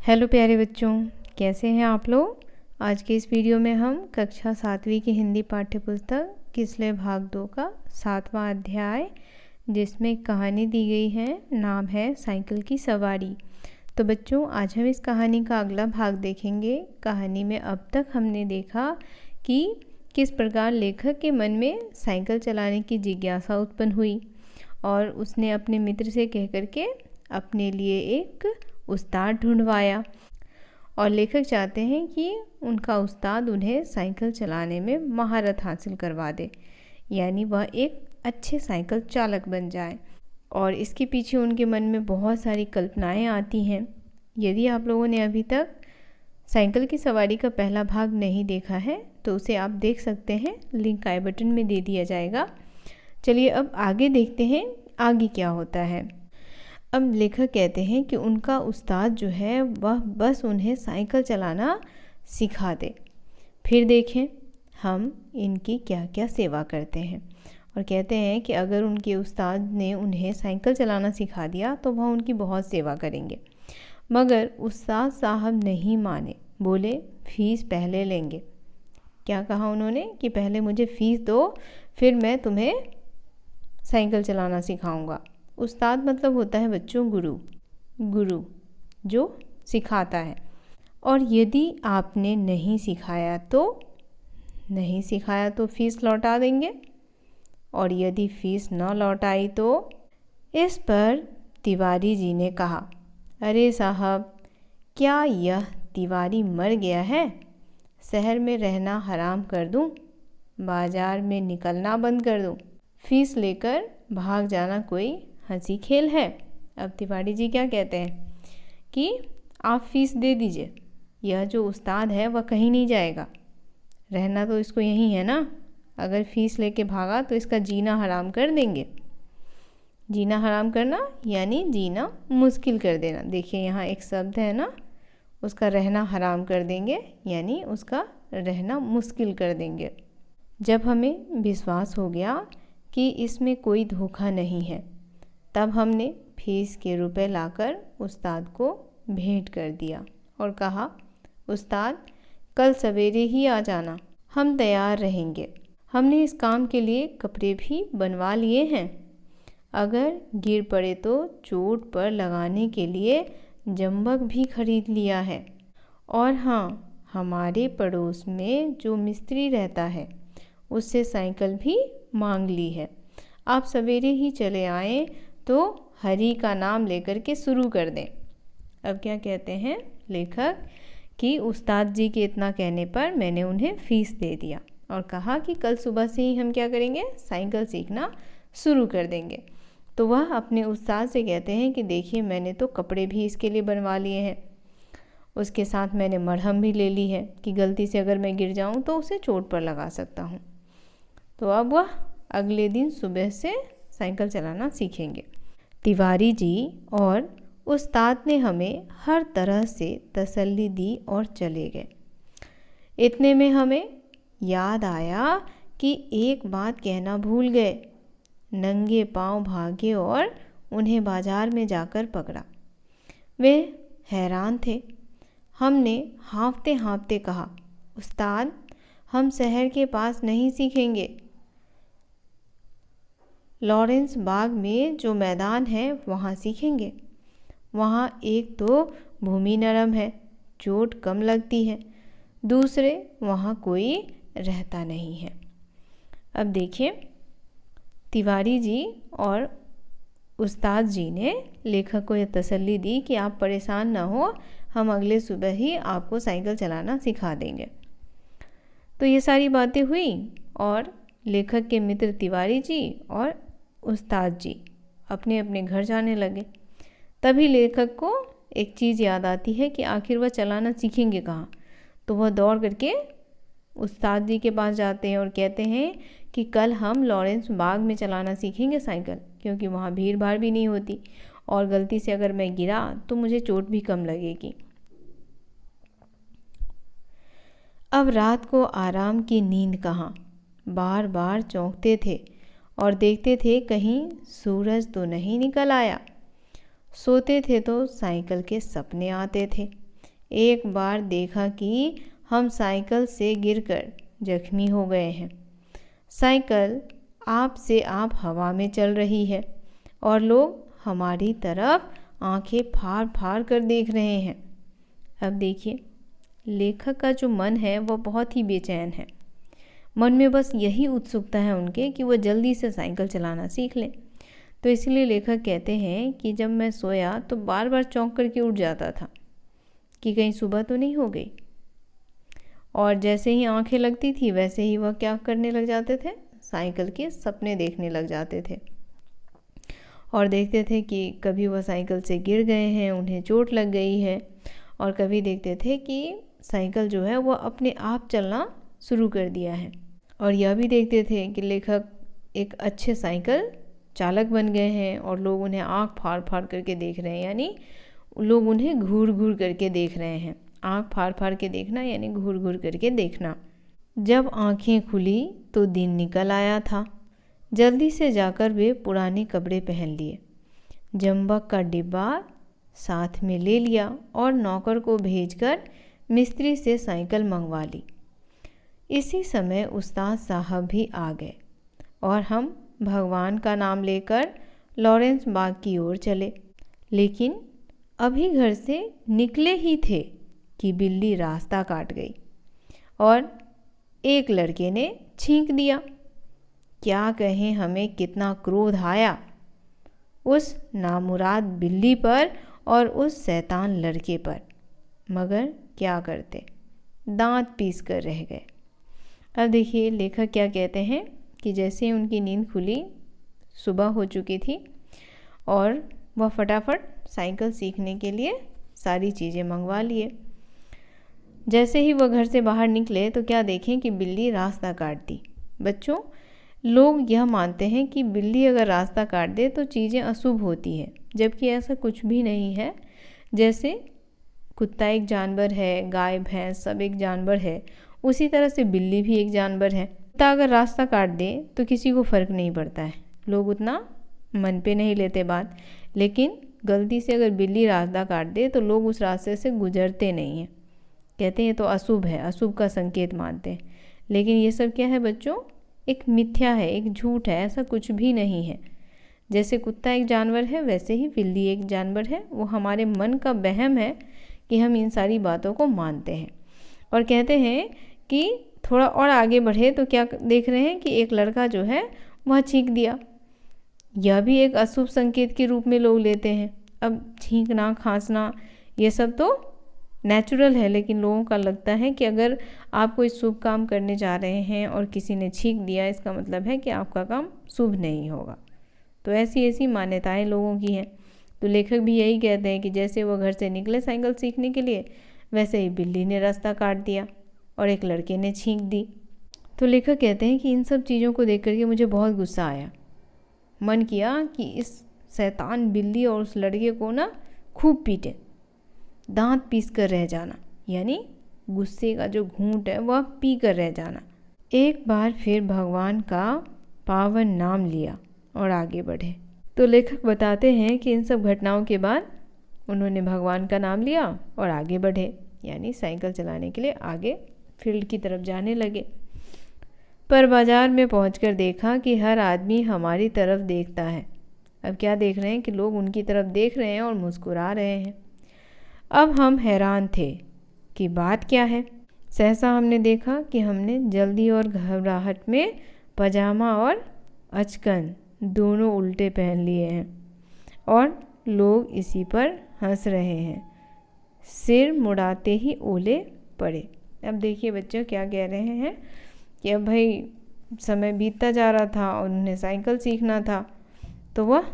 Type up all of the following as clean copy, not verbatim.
Hello प्यारे बच्चों, कैसे हैं आप लोग। आज के इस वीडियो में हम कक्षा 7वीं की हिंदी पाठ्य पुस्तक किसले भाग 2 का 7वां अध्याय, जिसमें कहानी दी गई है, नाम है साइकिल की सवारी। तो बच्चों, आज हम इस कहानी का अगला भाग देखेंगे। कहानी में अब तक हमने देखा कि किस प्रकार लेखक के मन में साइकिल चलाने की जिज्ञासा उत्पन्न हुई और उसने अपने मित्र से कह करके अपने लिए एक उस्ताद ढूंढवाया। और लेखक चाहते हैं कि उनका उस्ताद उन्हें साइकिल चलाने में महारत हासिल करवा दे, यानी वह एक अच्छे साइकिल चालक बन जाए। और इसके पीछे उनके मन में बहुत सारी कल्पनाएं आती हैं। यदि आप लोगों ने अभी तक साइकिल की सवारी का पहला भाग नहीं देखा है तो उसे आप देख सकते हैं, लिंक आई बटन में दे दिया जाएगा। चलिए अब आगे देखते हैं आगे क्या होता है। अब लेखक कहते हैं कि उनका उस्ताद जो है वह बस उन्हें साइकिल चलाना सिखा दे, फिर देखें हम इनकी क्या क्या सेवा करते हैं। और कहते हैं कि अगर उनके उस्ताद ने उन्हें साइकिल चलाना सिखा दिया तो वह उनकी बहुत सेवा करेंगे। मगर उस्ताद साहब नहीं माने, बोले फीस पहले लेंगे। क्या कहा उन्होंने कि पहले मुझे फ़ीस दो, फिर मैं तुम्हें साइकिल चलाना सिखाऊंगा। उस्ताद मतलब होता है बच्चों गुरु जो सिखाता है। और यदि आपने नहीं सिखाया तो फ़ीस लौटा देंगे, और यदि फ़ीस न लौटाई तो। इस पर तिवारी जी ने कहा, अरे साहब, क्या यह तिवारी मर गया है? शहर में रहना हराम कर दूं? बाजार में निकलना बंद कर दूं? फ़ीस लेकर भाग जाना कोई हंसी खेल है? अब तिवारी जी क्या कहते हैं कि आप फ़ीस दे दीजिए, यह जो उस्ताद है वह कहीं नहीं जाएगा, रहना तो इसको यहीं है ना। अगर फ़ीस लेके भागा तो इसका जीना हराम कर देंगे। जीना हराम करना यानी जीना मुश्किल कर देना। देखिए यहाँ एक शब्द है ना, उसका रहना हराम कर देंगे यानी उसका रहना मुश्किल कर देंगे। जब हमें विश्वास हो गया कि इसमें कोई धोखा नहीं है, तब हमने फीस के रुपए लाकर उस्ताद को भेंट कर दिया और कहा, उस्ताद कल सवेरे ही आ जाना, हम तैयार रहेंगे। हमने इस काम के लिए कपड़े भी बनवा लिए हैं। अगर गिर पड़े तो चोट पर लगाने के लिए जंबक भी खरीद लिया है। और हाँ, हमारे पड़ोस में जो मिस्त्री रहता है उससे साइकिल भी मांग ली है। आप सवेरे ही चले आएँ तो हरि का नाम लेकर के शुरू कर दें। अब क्या कहते हैं लेखक कि उस्ताद जी के इतना कहने पर मैंने उन्हें फ़ीस दे दिया और कहा कि कल सुबह से ही हम क्या करेंगे, साइकिल सीखना शुरू कर देंगे। तो वह अपने उस्ताद से कहते हैं कि देखिए, मैंने तो कपड़े भी इसके लिए बनवा लिए हैं, उसके साथ मैंने मरहम भी ले ली है कि गलती से अगर मैं गिर जाऊं तो उसे चोट पर लगा सकता हूं। तो अब वह अगले दिन सुबह से साइकिल चलाना सीखेंगे। तिवारी जी और उस्ताद ने हमें हर तरह से तसल्ली दी और चले गए। इतने में हमें याद आया कि एक बात कहना भूल गए। नंगे पांव भागे और उन्हें बाजार में जाकर पकड़ा। वे हैरान थे। हमने हाँफते हाँफते कहा, उस्ताद हम शहर के पास नहीं सीखेंगे, लॉरेंस बाग में जो मैदान है वहाँ सीखेंगे। वहाँ एक तो भूमि नरम है, चोट कम लगती है, दूसरे वहाँ कोई रहता नहीं है। अब देखिए, तिवारी जी और उस्ताद जी ने लेखक को यह तसल्ली दी कि आप परेशान ना हो, हम अगले सुबह ही आपको साइकिल चलाना सिखा देंगे। तो ये सारी बातें हुई और लेखक के मित्र तिवारी जी और उस्ताद जी अपने अपने घर जाने लगे। तभी लेखक को एक चीज़ याद आती है कि आखिर वह चलाना सीखेंगे कहाँ। तो वह दौड़ करके उस्ताद जी के पास जाते हैं और कहते हैं कि कल हम लॉरेंस बाग में चलाना सीखेंगे साइकिल, क्योंकि वहाँ भीड़ भाड़ भी नहीं होती और गलती से अगर मैं गिरा तो मुझे चोट भी कम लगेगी। अब रात को आराम की नींद कहाँ, बार बार चौंकते थे और देखते थे कहीं सूरज तो नहीं निकल आया। सोते थे तो साइकिल के सपने आते थे। एक बार देखा कि हम साइकिल से गिरकर जख्मी हो गए हैं। साइकिल आप से आप हवा में चल रही है और लोग हमारी तरफ आंखें फाड़ फाड़ कर देख रहे हैं। अब देखिए, लेखक का जो मन है वह बहुत ही बेचैन है। मन में बस यही उत्सुकता है उनके कि वह जल्दी से साइकिल चलाना सीख लें। तो इसलिए लेखक कहते हैं कि जब मैं सोया तो बार बार चौंक करके उठ जाता था कि कहीं सुबह तो नहीं हो गई। और जैसे ही आंखें लगती थी वैसे ही वह क्या करने लग जाते थे, साइकिल के सपने देखने लग जाते थे। और देखते थे कि कभी वह साइकिल से गिर गए हैं, उन्हें चोट लग गई है, और कभी देखते थे कि साइकिल जो है वह अपने आप चलना शुरू कर दिया है। और यह भी देखते थे कि लेखक एक अच्छे साइकिल चालक बन गए हैं और लोग उन्हें आँख फाड़ फाड़ करके देख रहे हैं, यानी लोग उन्हें घूर घूर करके देख रहे हैं। आँख फाड़ फाड़ के देखना यानी घूर घूर करके देखना। जब आँखें खुली तो दिन निकल आया था। जल्दी से जाकर वे पुराने कपड़े पहन लिए, जंबक का डिब्बा साथ में ले लिया और नौकर को भेजकर मिस्त्री से साइकिल मंगवा ली। इसी समय उस्ताद साहब भी आ गए और हम भगवान का नाम लेकर लॉरेंस बाग की ओर चले। लेकिन अभी घर से निकले ही थे कि बिल्ली रास्ता काट गई और एक लड़के ने छींक दिया। क्या कहें हमें कितना क्रोध आया उस नामुराद बिल्ली पर और उस शैतान लड़के पर, मगर क्या करते, दांत पीस कर रह गए। अब देखिए लेखक क्या कहते हैं कि जैसे ही उनकी नींद खुली, सुबह हो चुकी थी और वह फटाफट साइकिल सीखने के लिए सारी चीज़ें मंगवा लिए। जैसे ही वह घर से बाहर निकले तो क्या देखें कि बिल्ली रास्ता काट दी। बच्चों, लोग यह मानते हैं कि बिल्ली अगर रास्ता काट दे तो चीज़ें अशुभ होती हैं, जबकि ऐसा कुछ भी नहीं है। जैसे कुत्ता एक जानवर है, गाय भैंस सब एक जानवर है, उसी तरह से बिल्ली भी एक जानवर है। कुत्ता अगर रास्ता काट दे तो किसी को फ़र्क नहीं पड़ता है, लोग उतना मन पे नहीं लेते बात। लेकिन गलती से अगर बिल्ली रास्ता काट दे तो लोग उस रास्ते से गुजरते नहीं हैं, कहते हैं ये तो अशुभ है, अशुभ का संकेत मानते हैं। लेकिन ये सब क्या है बच्चों, एक मिथ्या है, एक झूठ है, ऐसा कुछ भी नहीं है। जैसे कुत्ता एक जानवर है वैसे ही बिल्ली एक जानवर है। वो हमारे मन का वहम है कि हम इन सारी बातों को मानते हैं। और कहते हैं कि थोड़ा और आगे बढ़े तो क्या देख रहे हैं कि एक लड़का जो है वह छींक दिया। यह भी एक अशुभ संकेत के रूप में लोग लेते हैं। अब छींकना, खांसना ये सब तो नेचुरल है, लेकिन लोगों का लगता है कि अगर आप कोई शुभ काम करने जा रहे हैं और किसी ने छींक दिया, इसका मतलब है कि आपका काम शुभ नहीं होगा। तो ऐसी ऐसी मान्यताएं लोगों की हैं। तो लेखक भी यही कहते हैं कि जैसे वो घर से निकले साइकिल सीखने के लिए, वैसे ही बिल्ली ने रास्ता काट दिया और एक लड़के ने छींक दी। तो लेखक कहते हैं कि इन सब चीज़ों को देख करके मुझे बहुत गुस्सा आया। मन किया कि इस शैतान बिल्ली और उस लड़के को ना खूब पीटे, दांत पीस कर रह जाना, यानी गुस्से का जो घूंट है वह पी कर रह जाना। एक बार फिर भगवान का पावन नाम लिया और आगे बढ़े। तो लेखक बताते हैं कि इन सब घटनाओं के बाद उन्होंने भगवान का नाम लिया और आगे बढ़े, यानी साइकिल चलाने के लिए आगे फील्ड की तरफ जाने लगे। पर बाज़ार में पहुंचकर देखा कि हर आदमी हमारी तरफ देखता है। अब क्या देख रहे हैं कि लोग उनकी तरफ देख रहे हैं और मुस्कुरा रहे हैं। अब हम हैरान थे कि बात क्या है। सहसा हमने देखा कि हमने जल्दी और घबराहट में पजामा और अचकन दोनों उल्टे पहन लिए हैं और लोग इसी पर हंस रहे हैं। सिर मुड़ाते ही ओले पड़े। अब देखिए बच्चों क्या कह रहे हैं कि अब भाई समय बीतता जा रहा था और उन्हें साइकिल सीखना था, तो वह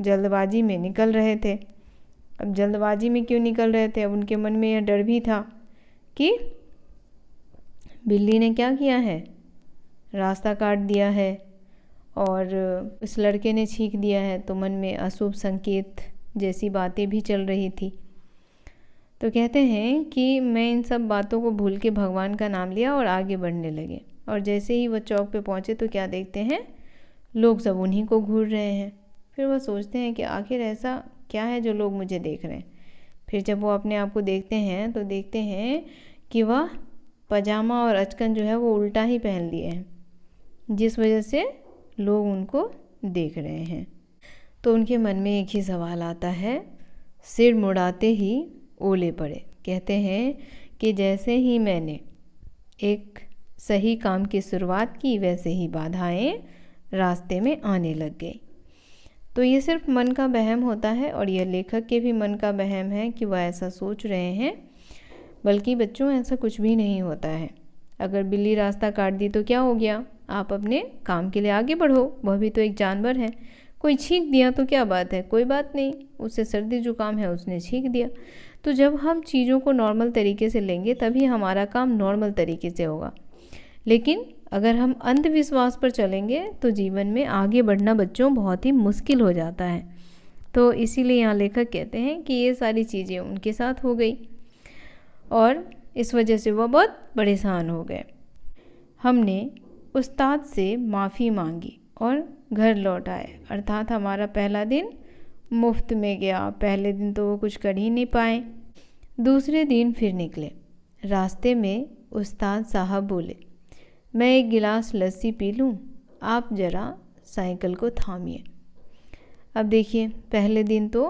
जल्दबाजी में निकल रहे थे। अब जल्दबाजी में क्यों निकल रहे थे, अब उनके मन में यह डर भी था कि बिल्ली ने क्या किया है, रास्ता काट दिया है और इस लड़के ने छींक दिया है, तो मन में अशुभ संकेत जैसी बातें भी चल रही थी। तो कहते हैं कि मैं इन सब बातों को भूल के भगवान का नाम लिया और आगे बढ़ने लगे। और जैसे ही वह चौक पे पहुँचे तो क्या देखते हैं, लोग सब उन्हीं को घूर रहे हैं। फिर वह सोचते हैं कि आखिर ऐसा क्या है जो लोग मुझे देख रहे हैं। फिर जब वो अपने आप को देखते हैं तो देखते हैं कि वह पजामा और अचकन जो है वो उल्टा ही पहन लिए हैं, जिस वजह से लोग उनको देख रहे हैं। तो उनके मन में एक ही सवाल आता है, सिर मुड़ाते ही ओले पड़े। कहते हैं कि जैसे ही मैंने एक सही काम की शुरुआत की वैसे ही बाधाएं रास्ते में आने लग गई। तो ये सिर्फ मन का वहम होता है और यह लेखक के भी मन का वहम है कि वह ऐसा सोच रहे हैं, बल्कि बच्चों ऐसा कुछ भी नहीं होता है। अगर बिल्ली रास्ता काट दी तो क्या हो गया, आप अपने काम के लिए आगे बढ़ो, वह भी तो एक जानवर है। कोई छींक दिया तो क्या बात है, कोई बात नहीं, उससे सर्दी जुकाम है, उसने छींक दिया। तो जब हम चीज़ों को नॉर्मल तरीके से लेंगे तभी हमारा काम नॉर्मल तरीके से होगा। लेकिन अगर हम अंधविश्वास पर चलेंगे तो जीवन में आगे बढ़ना बच्चों बहुत ही मुश्किल हो जाता है। तो इसीलिए यहाँ लेखक कहते हैं कि ये सारी चीज़ें उनके साथ हो गई और इस वजह से वह बहुत परेशान हो गए। हमने उस्ताद से माफ़ी मांगी और घर लौट आए, अर्थात हमारा पहला दिन मुफ्त में गया। पहले दिन तो वो कुछ कर ही नहीं पाए। दूसरे दिन फिर निकले। रास्ते में उस्ताद साहब बोले, मैं एक गिलास लस्सी पी लूँ, आप ज़रा साइकिल को थामिए। अब देखिए, पहले दिन तो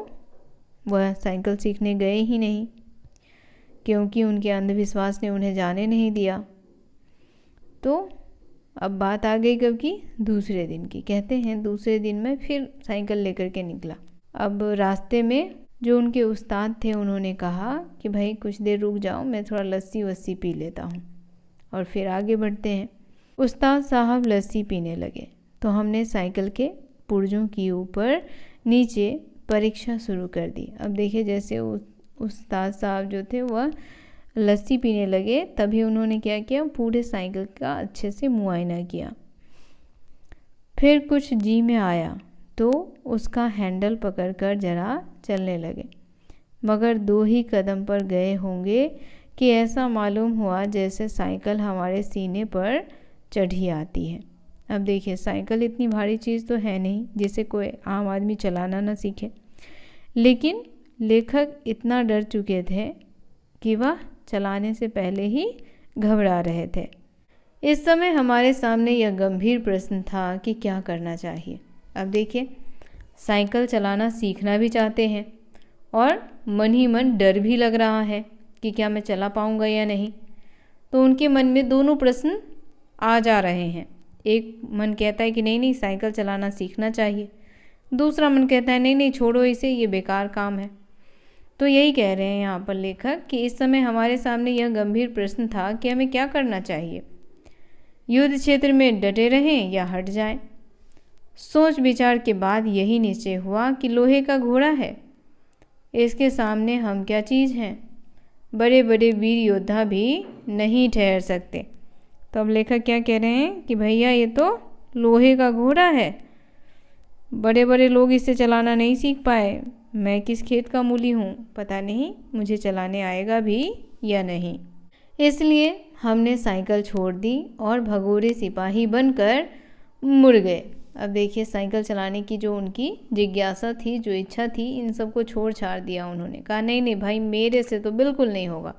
वह साइकिल सीखने गए ही नहीं, क्योंकि उनके अंधविश्वास ने उन्हें जाने नहीं दिया। तो अब बात आ गई कब की, दूसरे दिन की। कहते हैं दूसरे दिन मैं फिर साइकिल लेकर के निकला। अब रास्ते में जो उनके उस्ताद थे उन्होंने कहा कि भाई कुछ देर रुक जाओ, मैं थोड़ा लस्सी वस्सी पी लेता हूँ और फिर आगे बढ़ते हैं। उस्ताद साहब लस्सी पीने लगे तो हमने साइकिल के पुर्जों के ऊपर नीचे परीक्षा शुरू कर दी। अब देखिए, जैसे उस्ताद साहब जो थे वह लस्सी पीने लगे तभी उन्होंने क्या किया, पूरे साइकिल का अच्छे से मुआयना किया। फिर कुछ जी में आया तो उसका हैंडल पकड़कर जरा चलने लगे, मगर 2 ही कदम पर गए होंगे कि ऐसा मालूम हुआ जैसे साइकिल हमारे सीने पर चढ़ी आती है। अब देखिए, साइकिल इतनी भारी चीज़ तो है नहीं जिसे कोई आम आदमी चलाना ना सीखे, लेकिन लेखक इतना डर चुके थे कि वह चलाने से पहले ही घबरा रहे थे। इस समय हमारे सामने यह गंभीर प्रश्न था कि क्या करना चाहिए। अब देखिए, साइकिल चलाना सीखना भी चाहते हैं और मन ही मन डर भी लग रहा है कि क्या मैं चला पाऊँगा या नहीं। तो उनके मन में दोनों प्रश्न आ जा रहे हैं। एक मन कहता है कि नहीं नहीं साइकिल चलाना सीखना चाहिए, दूसरा मन कहता है नहीं नहीं छोड़ो इसे, ये बेकार काम है। तो यही कह रहे हैं यहाँ पर लेखक कि इस समय हमारे सामने यह गंभीर प्रश्न था कि हमें क्या करना चाहिए, युद्ध क्षेत्र में डटे रहें या हट जाएं। सोच विचार के बाद यही निश्चय हुआ कि लोहे का घोड़ा है, इसके सामने हम क्या चीज़ हैं, बड़े बड़े वीर योद्धा भी नहीं ठहर सकते। तो अब लेखक क्या कह रहे हैं कि भैया ये तो लोहे का घोड़ा है, बड़े बड़े लोग इसे चलाना नहीं सीख पाए, मैं किस खेत का मूली हूँ, पता नहीं मुझे चलाने आएगा भी या नहीं। इसलिए हमने साइकिल छोड़ दी और भगोरे सिपाही बनकर मुड़ गए। अब देखिए, साइकिल चलाने की जो उनकी जिज्ञासा थी, जो इच्छा थी, इन सबको छोड़ छाड़ दिया। उन्होंने कहा नहीं नहीं भाई, मेरे से तो बिल्कुल नहीं होगा।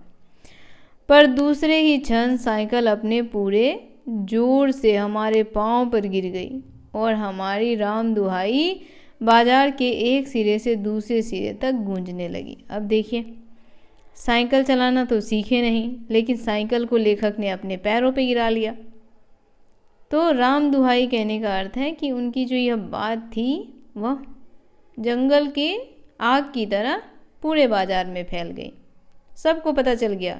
पर दूसरे ही क्षण साइकिल अपने पूरे जोर से हमारे पांव पर गिर गई और हमारी राम दुहाई बाजार के एक सिरे से दूसरे सिरे तक गूंजने लगी। अब देखिए, साइकिल चलाना तो सीखे नहीं, लेकिन साइकिल को लेखक ने अपने पैरों पे गिरा लिया। तो राम दुहाई कहने का अर्थ है कि उनकी जो यह बात थी वह जंगल के आग की तरह पूरे बाजार में फैल गई। सबको पता चल गया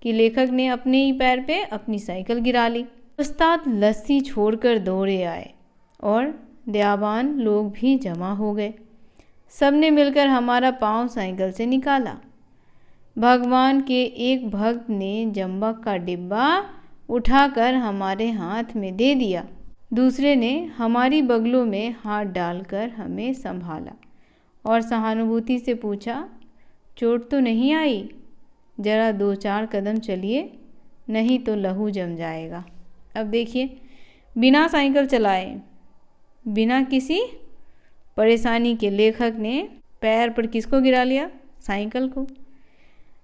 कि लेखक ने अपने ही पैर पे अपनी साइकिल गिरा ली। उस्ताद लस्सी छोड़कर दौड़े आए और दयावान लोग भी जमा हो गए। सबने मिलकर हमारा पाँव साइकिल से निकाला। भगवान के एक भक्त ने जंबक का डिब्बा उठाकर हमारे हाथ में दे दिया, दूसरे ने हमारी बगलों में हाथ डालकर हमें संभाला और सहानुभूति से पूछा, चोट तो नहीं आई, जरा 2-4 कदम चलिए, नहीं तो लहू जम जाएगा। अब देखिए, बिना साइकिल चलाए, बिना किसी परेशानी के लेखक ने पैर पर किसको गिरा लिया, साइकिल को।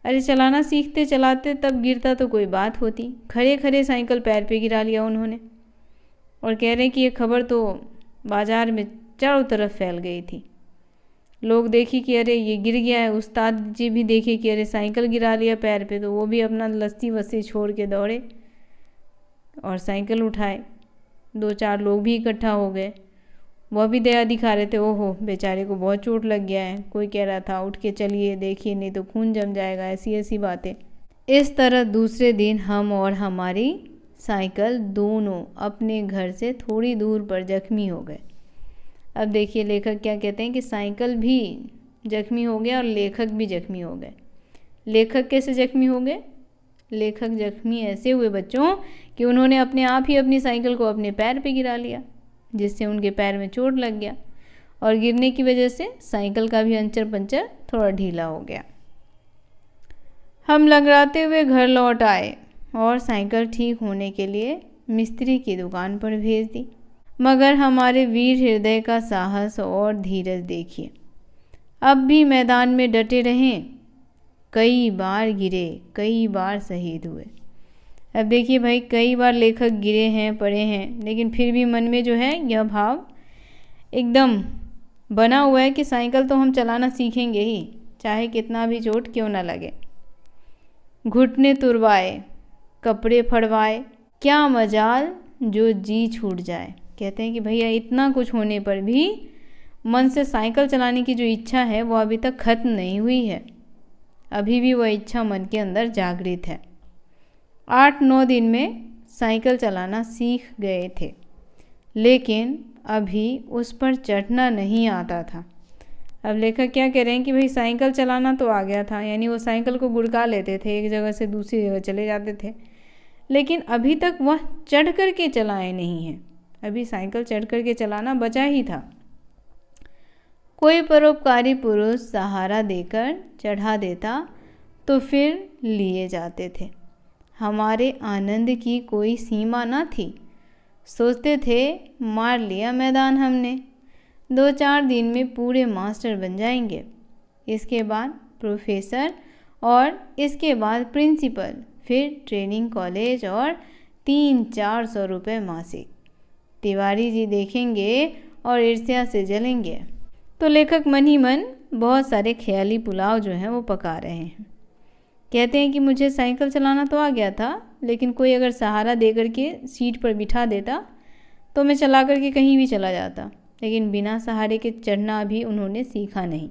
अरे चलाना सीखते चलाते तब गिरता तो कोई बात होती, खड़े खड़े साइकिल पैर पे गिरा लिया उन्होंने। और कह रहे कि ये खबर तो बाज़ार में चारों तरफ फैल गई थी। लोग देखे कि अरे ये गिर गया है, उस्ताद जी भी देखे कि अरे साइकिल गिरा लिया पैर पे, तो वो भी अपना लस्सी वस्सी छोड़ के दौड़े और साइकिल उठाए। 2-4 लोग भी इकट्ठा हो गए, वह भी दया दिखा रहे थे, ओहो बेचारे को बहुत चोट लग गया है। कोई कह रहा था उठ के चलिए देखिए नहीं तो खून जम जाएगा, ऐसी ऐसी बातें। इस तरह दूसरे दिन हम और हमारी साइकिल दोनों अपने घर से थोड़ी दूर पर जख्मी हो गए। अब देखिए लेखक क्या कहते हैं कि साइकिल भी जख्मी हो गया और लेखक भी जख्मी हो गए। लेखक कैसे जख्मी हो गए? लेखक जख्मी ऐसे हुए बच्चों कि उन्होंने अपने आप ही अपनी साइकिल को अपने पैर पे गिरा लिया, जिससे उनके पैर में चोट लग गया और गिरने की वजह से साइकिल का भी अंचर पंचर थोड़ा ढीला हो गया। हम लंगड़ाते हुए घर लौट आए और साइकिल ठीक होने के लिए मिस्त्री की दुकान पर भेज दी। मगर हमारे वीर हृदय का साहस और धीरज देखिए, अब भी मैदान में डटे रहें। कई बार गिरे, कई बार शहीद हुए। अब देखिए भाई, कई बार लेखक गिरे हैं, पड़े हैं, लेकिन फिर भी मन में जो है यह भाव एकदम बना हुआ है कि साइकिल तो हम चलाना सीखेंगे ही, चाहे कितना भी चोट क्यों ना लगे। घुटने तुरवाए, कपड़े फड़वाए, क्या मजाल जो जी छूट जाए। कहते हैं कि भैया इतना कुछ होने पर भी मन से साइकिल चलाने की जो इच्छा है वो अभी तक खत्म नहीं हुई है, अभी भी वह इच्छा मन के अंदर जागृत है। 8-9 दिन में साइकिल चलाना सीख गए थे, लेकिन अभी उस पर चढ़ना नहीं आता था। अब लेखक क्या कह रहे हैं कि भाई साइकिल चलाना तो आ गया था, यानी वो साइकिल को गुड़का लेते थे, एक जगह से दूसरी जगह चले जाते थे, लेकिन अभी तक वह चढ़ कर के चलाए नहीं हैं। अभी साइकिल चढ़ कर के चलाना बचा ही था। कोई परोपकारी पुरुष सहारा देकर चढ़ा देता तो फिर लिए जाते थे। हमारे आनंद की कोई सीमा न थी। सोचते थे मार लिया मैदान हमने, 2-4 दिन में पूरे मास्टर बन जाएंगे, इसके बाद प्रोफेसर और इसके बाद प्रिंसिपल, फिर ट्रेनिंग कॉलेज और 300-400 रुपये मासिक। तिवारी जी देखेंगे और ईर्ष्या से जलेंगे। तो लेखक मन ही मन बहुत सारे ख्याली पुलाव जो हैं वो पका रहे हैं। कहते हैं कि मुझे साइकिल चलाना तो आ गया था, लेकिन कोई अगर सहारा दे कर के सीट पर बिठा देता तो मैं चला कर के कहीं भी चला जाता, लेकिन बिना सहारे के चढ़ना अभी उन्होंने सीखा नहीं।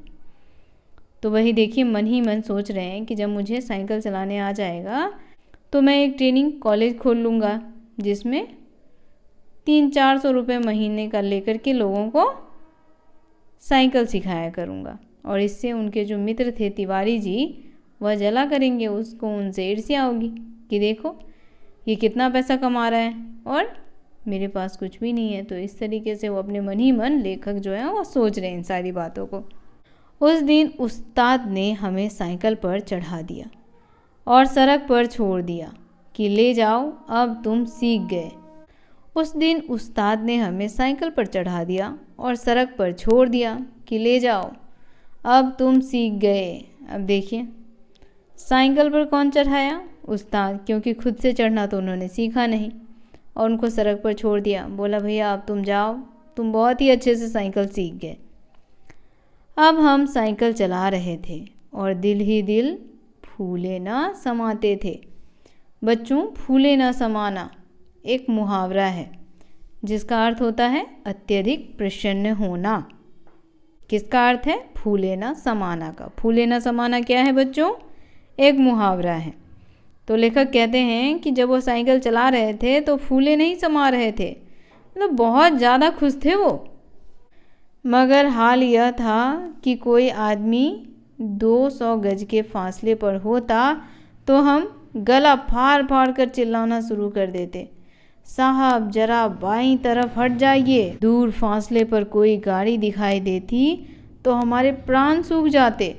तो वही देखिए मन ही मन सोच रहे हैं कि जब मुझे साइकिल चलाने आ जाएगा तो मैं एक ट्रेनिंग कॉलेज खोल लूँगा, जिसमें 300-400 रुपये महीने का लेकर के लोगों को साइकिल सिखाया करूँगा। और इससे उनके जो मित्र थे तिवारी जी, वह जला करेंगे, उसको उनसे ईर्ष्या होगी कि देखो ये कितना पैसा कमा रहा है और मेरे पास कुछ भी नहीं है। तो इस तरीके से वो अपने मन ही मन लेखक जो है वो सोच रहे हैं इन सारी बातों को। उस दिन उस्ताद ने हमें साइकिल पर चढ़ा दिया और सड़क पर छोड़ दिया कि ले जाओ अब तुम सीख गए। उस दिन उस्ताद ने हमें साइकिल पर चढ़ा दिया और सड़क पर छोड़ दिया कि ले जाओ अब तुम सीख गए। अब देखिए साइकिल पर कौन चढ़ाया? उस्ताद, क्योंकि खुद से चढ़ना तो उन्होंने सीखा नहीं और उनको सड़क पर छोड़ दिया। बोला भैया अब तुम जाओ, तुम बहुत ही अच्छे से साइकिल सीख गए। अब हम साइकिल चला रहे थे और दिल ही दिल फूले ना समाते थे। बच्चों, फूले ना समाना एक मुहावरा है जिसका अर्थ होता है अत्यधिक प्रसन्न होना। किसका अर्थ है? फूले ना समाना का। फूले ना समाना क्या है बच्चों? एक मुहावरा है। तो लेखक कहते हैं कि जब वो साइकिल चला रहे थे तो फूले नहीं समा रहे थे, मतलब बहुत ज़्यादा खुश थे वो। मगर हाल यह था कि कोई आदमी 200 गज के फासले पर होता तो हम गला फाड़ फाड़ कर चिल्लाना शुरू कर देते, साहब जरा बाईं तरफ हट जाइए। दूर फासले पर कोई गाड़ी दिखाई देती तो हमारे प्राण सूख जाते।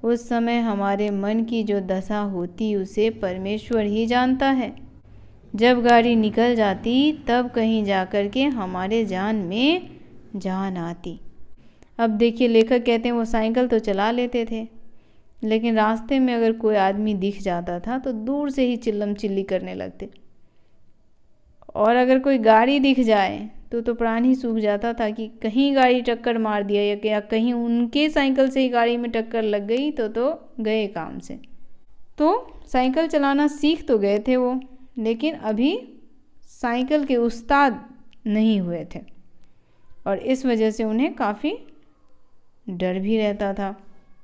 उस समय हमारे मन की जो दशा होती उसे परमेश्वर ही जानता है। जब गाड़ी निकल जाती तब कहीं जाकर के हमारे जान में जान आती। अब देखिए लेखक कहते हैं वो साइकिल तो चला लेते थे, लेकिन रास्ते में अगर कोई आदमी दिख जाता था तो दूर से ही चिल्लम चिल्ली करने लगते, और अगर कोई गाड़ी दिख जाए तो प्राण ही सूख जाता था कि कहीं गाड़ी टक्कर मार दिया या कहीं उनके साइकिल से ही गाड़ी में टक्कर लग गई तो गए काम से। तो साइकिल चलाना सीख तो गए थे वो, लेकिन अभी साइकिल के उस्ताद नहीं हुए थे, और इस वजह से उन्हें काफ़ी डर भी रहता था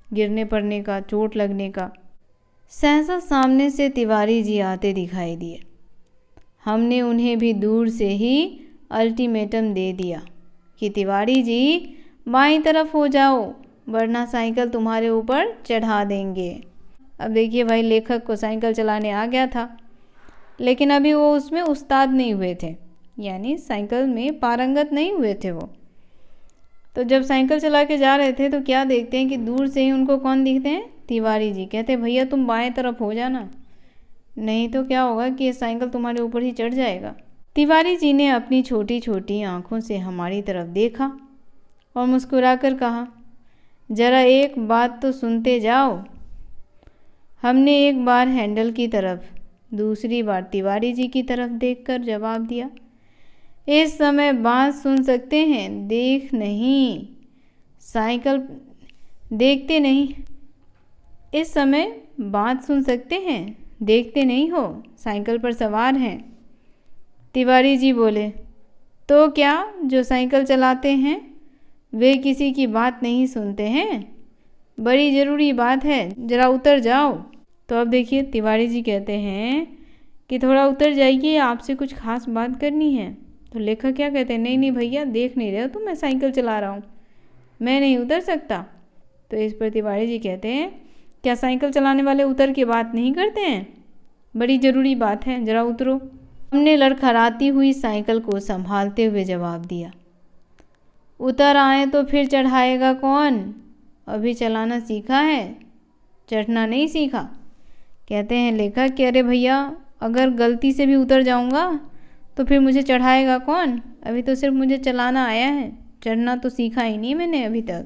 गिरने पड़ने का, चोट लगने का। सहसा सामने से तिवारी जी आते दिखाई दिए। हमने उन्हें भी दूर से ही अल्टीमेटम दे दिया कि तिवारी जी बाईं तरफ हो जाओ, वरना साइकिल तुम्हारे ऊपर चढ़ा देंगे। अब देखिए भाई, लेखक को साइकिल चलाने आ गया था, लेकिन अभी वो उसमें उस्ताद नहीं हुए थे, यानी साइकिल में पारंगत नहीं हुए थे वो। तो जब साइकिल चला के जा रहे थे तो क्या देखते हैं कि दूर से ही उनको कौन दिखते हैं? तिवारी जी। कहते भैया तुम बाएं तरफ हो जाना, नहीं तो क्या होगा कि ये साइकिल तुम्हारे ऊपर ही चढ़ जाएगा। तिवारी जी ने अपनी छोटी छोटी आंखों से हमारी तरफ देखा और मुस्कुराकर कहा, ज़रा एक बात तो सुनते जाओ। हमने एक बार हैंडल की तरफ, दूसरी बार तिवारी जी की तरफ देखकर जवाब दिया, इस समय बात सुन सकते हैं, देख नहीं, साइकिल देखते नहीं। इस समय बात सुन सकते हैं, देखते नहीं हो, साइकिल पर सवार हैं। तिवारी जी बोले, तो क्या जो साइकिल चलाते हैं वे किसी की बात नहीं सुनते हैं? बड़ी ज़रूरी बात है, ज़रा उतर जाओ। तो अब देखिए तिवारी जी कहते हैं कि थोड़ा उतर जाइए, आपसे कुछ खास बात करनी है। तो लेखक क्या कहते हैं, नहीं नहीं भैया, देख नहीं रहे हो तुम, मैं साइकिल चला रहा हूँ, मैं नहीं उतर सकता। तो इस पर तिवारी जी कहते हैं, क्या साइकिल चलाने वाले उतर के बात नहीं करते हैं? बड़ी ज़रूरी बात है, ज़रा उतरो। हमने लड़खड़ाती हुई साइकिल को संभालते हुए जवाब दिया, उतर आए तो फिर चढ़ाएगा कौन? अभी चलाना सीखा है, चढ़ना नहीं सीखा। कहते हैं लेखक कि अरे भैया, अगर गलती से भी उतर जाऊंगा तो फिर मुझे चढ़ाएगा कौन? अभी तो सिर्फ मुझे चलाना आया है, चढ़ना तो सीखा ही नहीं मैंने अभी तक।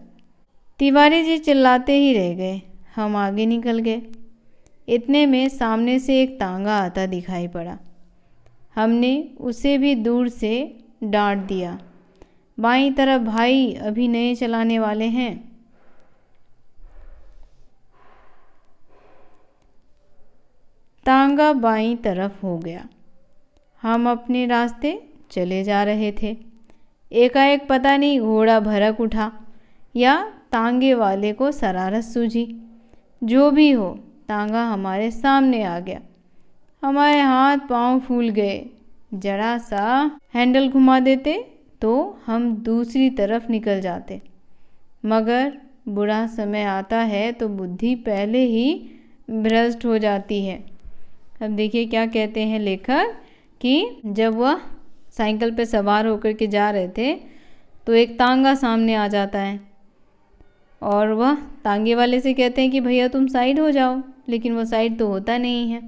तिवारी जी चिल्लाते ही रह गए। हम आगे निकल गए। इतने में सामने से एक तांगा आता दिखाई पड़ा। हमने उसे भी दूर से डांट दिया, बाईं तरफ भाई, अभी नए चलाने वाले हैं। तांगा बाईं तरफ हो गया। हम अपने रास्ते चले जा रहे थे। एकाएक पता नहीं घोड़ा भड़क उठा या तांगे वाले को शरारत सूझी, जो भी हो, तांगा हमारे सामने आ गया। हमारे हाथ पांव फूल गए। जरा सा हैंडल घुमा देते तो हम दूसरी तरफ निकल जाते, मगर बुरा समय आता है तो बुद्धि पहले ही भ्रष्ट हो जाती है। अब देखिए क्या कहते हैं लेखक कि जब वह साइकिल पर सवार होकर के जा रहे थे तो एक तांगा सामने आ जाता है, और वह तांगे वाले से कहते हैं कि भैया तुम साइड हो जाओ, लेकिन वो साइड तो होता नहीं है।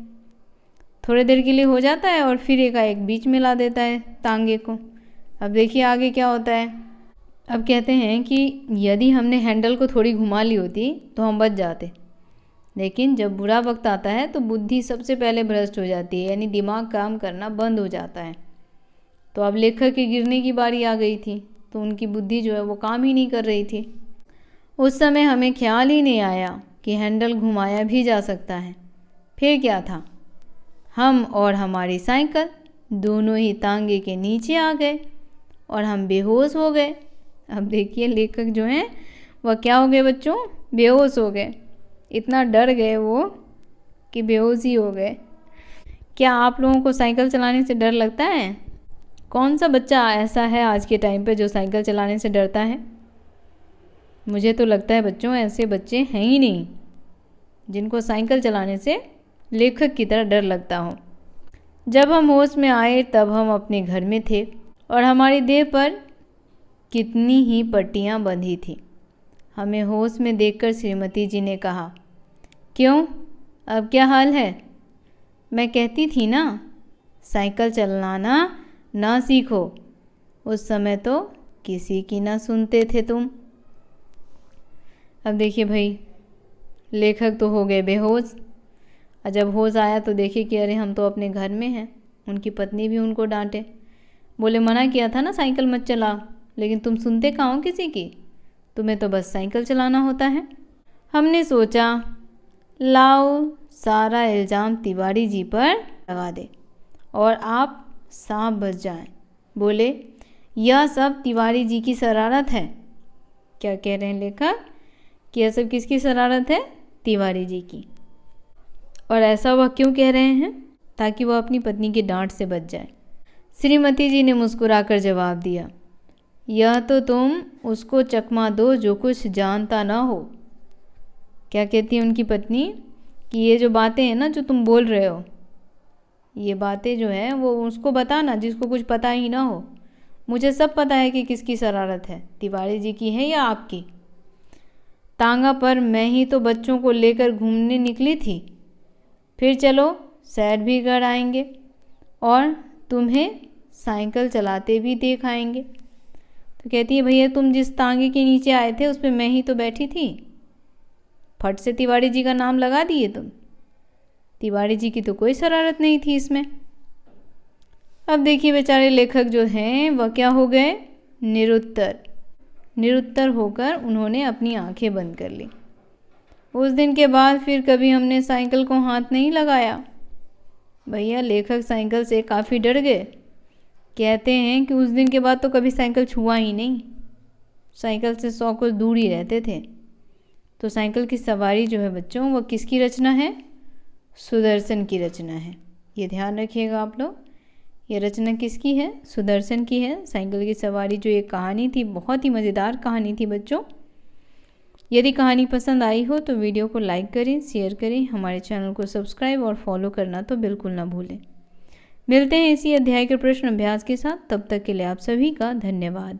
थोड़ी देर के लिए हो जाता है और फिर एकाएक बीच में ला देता है तांगे को। अब देखिए आगे क्या होता है। अब कहते हैं कि यदि हमने हैंडल को थोड़ी घुमा ली होती तो हम बच जाते, लेकिन जब बुरा वक्त आता है तो बुद्धि सबसे पहले भ्रष्ट हो जाती है, यानी दिमाग काम करना बंद हो जाता है। तो अब लेखक के गिरने की बारी आ गई थी, तो उनकी बुद्धि जो है वो काम ही नहीं कर रही थी। उस समय हमें ख्याल ही नहीं आया कि हैंडल घुमाया भी जा सकता है। फिर क्या था, हम और हमारी साइकिल दोनों ही तांगे के नीचे आ गए और हम बेहोश हो गए। अब देखिए लेखक जो हैं वह क्या हो गए बच्चों, बेहोश हो गए। इतना डर गए वो कि बेहोश ही हो गए। क्या आप लोगों को साइकिल चलाने से डर लगता है? कौन सा बच्चा ऐसा है आज के टाइम पे जो साइकिल चलाने से डरता है? मुझे तो लगता है बच्चों ऐसे बच्चे हैं ही नहीं जिनको साइकिल चलाने से लेखक की तरह डर लगता हो। जब हम होश में आए तब हम अपने घर में थे और हमारी देह पर कितनी ही पट्टियाँ बंधी थीं। हमें होश में देखकर श्रीमती जी ने कहा, क्यों, अब क्या हाल है? मैं कहती थी ना साइकिल चलाना ना सीखो, उस समय तो किसी की ना सुनते थे तुम। अब देखिए भाई, लेखक तो हो गए बेहोश। और जब होश आया तो देखे कि अरे हम तो अपने घर में हैं। उनकी पत्नी भी उनको डांटे, बोले मना किया था ना साइकिल मत चलाओ, लेकिन तुम सुनते कहाँ हो किसी की, तुम्हें तो बस साइकिल चलाना होता है। हमने सोचा लाओ सारा इल्ज़ाम तिवारी जी पर लगा दे और आप सांप बच जाएं। बोले यह सब तिवारी जी की शरारत है। क्या कह रहे हैं लेखक कि यह सब किसकी शरारत है? तिवारी जी की। और ऐसा वह क्यों कह रहे हैं? ताकि वह अपनी पत्नी की डांट से बच जाए। श्रीमती जी ने मुस्कुराकर जवाब दिया, यह तो तुम उसको चकमा दो जो कुछ जानता ना हो। क्या कहती है उनकी पत्नी कि ये जो बातें हैं ना जो तुम बोल रहे हो, ये बातें जो है वो उसको बताना जिसको कुछ पता ही ना हो। मुझे सब पता है कि किसकी शरारत है, तिवारी जी की है या आपकी। तांगा पर मैं ही तो बच्चों को लेकर घूमने निकली थी, फिर चलो सैर भी कर आएंगे और तुम्हें साइकिल चलाते भी देख आएंगे। तो कहती है भैया तुम जिस तांगे के नीचे आए थे उस पर मैं ही तो बैठी थी, फट से तिवारी जी का नाम लगा दिए तुम। तिवारी जी की तो कोई शरारत नहीं थी इसमें। अब देखिए बेचारे लेखक जो हैं वह क्या हो गए? निरुत्तर होकर उन्होंने अपनी आंखें बंद कर ली। उस दिन के बाद फिर कभी हमने साइकिल को हाथ नहीं लगाया। भैया लेखक साइकिल से काफ़ी डर गए। कहते हैं कि उस दिन के बाद तो कभी साइकिल छुआ ही नहीं, साइकिल से 100 कोस दूर ही रहते थे। तो साइकिल की सवारी जो है बच्चों वह किसकी रचना है? सुदर्शन की रचना है। ये ध्यान रखिएगा आप लोग, ये रचना किसकी है? सुदर्शन की है। साइकिल की सवारी जो एक कहानी थी, बहुत ही मज़ेदार कहानी थी बच्चों। यदि कहानी पसंद आई हो तो वीडियो को लाइक करें, शेयर करें, हमारे चैनल को सब्सक्राइब और फॉलो करना तो बिल्कुल ना भूलें। मिलते हैं इसी अध्याय के प्रश्न अभ्यास के साथ, तब तक के लिए आप सभी का धन्यवाद।